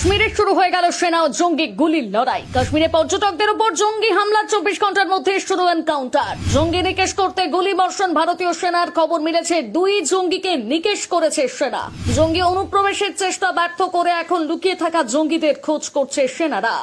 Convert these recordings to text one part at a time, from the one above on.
কাশ্মীরে শুরু হয়ে গেল সেনা ও জঙ্গি গুলির লড়াই। কাশ্মীরে পর্যটকদের উপর জঙ্গি হামলা, 24 ঘন্টার মধ্যে শুরু এনকাউন্টার। জঙ্গি নিকেশ করতে গুলি বর্ষণ ভারতীয় সেনার খবর মিলেছে। 2 জঙ্গিকে নিকেশ করেছে সেনা। জঙ্গি অনুপ্রবেশের চেষ্টা ব্যর্থ করে এখন লুকিয়ে থাকা জঙ্গিদের খোঁজ করছে সেনারা।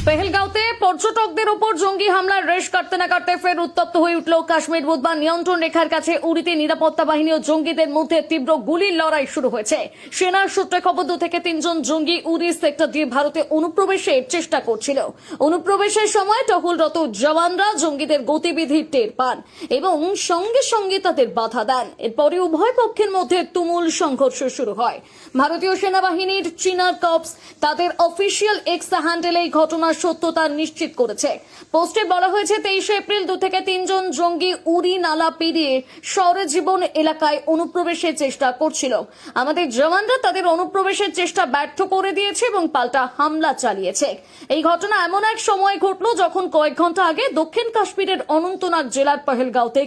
পেহেলগাঁওতে পর্যটকদের উপর জঙ্গি হামলার রেশ কাটতে না কাটতে ফের উত্তপ্ত হয়ে উঠল কাশ্মীর। বুধবার নিয়ন্ত্রণ রেখার কাছে উড়িতে নিরাপত্তা বাহিনী ও জঙ্গিদের মধ্যে তীব্র গুলির লড়াই শুরু হয়েছে। সেনার সূত্রে খবর, 2 থেকে 3 জন জঙ্গি উরি সেক্টর দিয়ে ভারতে অনুপ্রবেশের চেষ্টা করছিল। অনুপ্রবেশের সময় টহলরত জওয়ানরা জঙ্গিদের গতিবিধি টের পান এবং সঙ্গে সঙ্গে তাদের বাধা দেন। এরপরে উভয় পক্ষের মধ্যে তুমুল সংঘর্ষ শুরু হয়। ভারতীয় সেনাবাহিনীর চিনার কর্পস তাদের অফিসিয়াল এক্স হ্যান্ডেলে এই ঘটনার সত্যতা নিশ্চিত করেছে। পোস্টে বলা হয়েছে, 23 এপ্রিল 2 থেকে 3 জন জঙ্গি উরি নালা পেরিয়ে সরেজীবন এলাকায় অনুপ্রবেশের চেষ্টা করছিল। আমাদের জওয়ানরা তাদের অনুপ্রবেশের চেষ্টা ব্যর্থ করে দিয়েছে এবং পাল্টা হামলা চালিয়েছে। এই ঘটনা এমন এক সময় ঘটল যখন কয়েক ঘন্টা আগে দক্ষিণ কাশ্মীরের অনন্তনাগ জেলার পেহেলগাঁওতে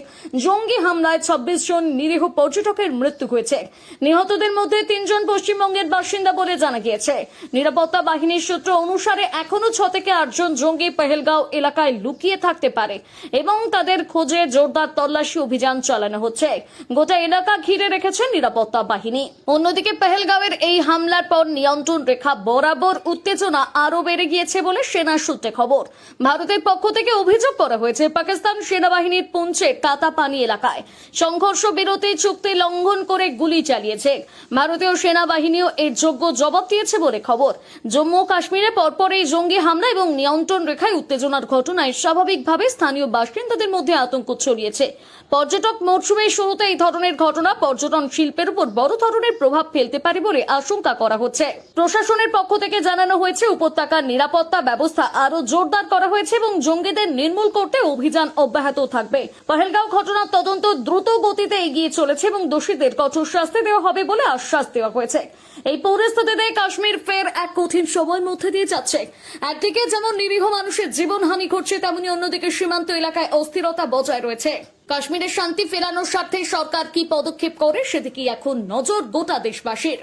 জঙ্গি হামলায় 26 জন নিরীহ পর্যটকের মৃত্যু হয়েছে। নিহতদের মধ্যে 3 জন পশ্চিমবঙ্গের বাসিন্দা বলে জানা গিয়েছে। নিরাপত্তা বাহিনীর সূত্র অনুসারে এখনো 6 থেকে 8 জন জঙ্গি পেহেলগাঁও এলাকায় লুকিয়ে থাকতে পারে এবং তাদের খোঁজে জোরদার তল্লাশি অভিযান চালানো হচ্ছে। গোটা এলাকা ঘিরে রেখেছে নিরাপত্তা বাহিনী। অন্যদিকে পেহেলগাঁওয়ের এই হামলার পর নিয়ন্ত্রণ রেখা বরাবর উত্তেজনা আরো বেড়ে গিয়েছে বলে সেনার সূত্রে খবর। ভারতের পক্ষ থেকে অভিযোগ করা হয়েছে, পাকিস্তান সেনাবাহিনীর পুঞ্চের কাতাপানি এলাকায় সংঘর্ষ বিরতি চুক্তি লঙ্ঘন করে গুলি চালিয়েছে। ভারতীয় সেনাবাহিনীও এর যোগ্য জবাব দিয়েছে বলে খবর। জম্মু ও কাশ্মীরে পরপর এই জঙ্গি হামলা এবং নিয়ন্ত্রণ রেখায় উত্তেজনার ঘটনায় স্বাভাবিকভাবে স্থানীয় বাসিন্দাদের মধ্যে আতঙ্ক ছড়িয়েছে। পর্যটক মরশুমের শুরুতে এই ধরনের ঘটনা পর্যটন শিল্পের উপর বড় ধরনের প্রভাব ফেলতে পারে বলে আশঙ্কা করা হচ্ছে। প্রশাসনের পক্ষ থেকে জানানো হয়েছে, উপত্যকার নিরাপত্তা ব্যবস্থা আরো জোরদার করা হয়েছে এবং জঙ্গিদের নির্মূল করতে অভিযান অব্যাহত থাকবে। পহেলগাঁও ঘটনার তদন্ত দ্রুত গতিতে এগিয়ে চলেছে এবং দোষীদের কঠোর শাস্তি দেওয়া হবে বলে আশ্বাস দেওয়া হয়েছে। এই পরিস্থিতিতে কাশ্মীর ফের এক কঠিন সময়ের মধ্যে দিয়ে যাচ্ছে। একদিকে যেমন নিরীহ মানুষের জীবনহানি ঘটছে, তেমনি অন্যদিকে সীমান্ত এলাকায় অস্থিরতা বজায় রয়েছে। কাশ্মীরের শান্তি ফেরানোর স্বার্থে সরকার কি পদক্ষেপ করে সেদিকে এখন নজর গোটা দেশবাসীর।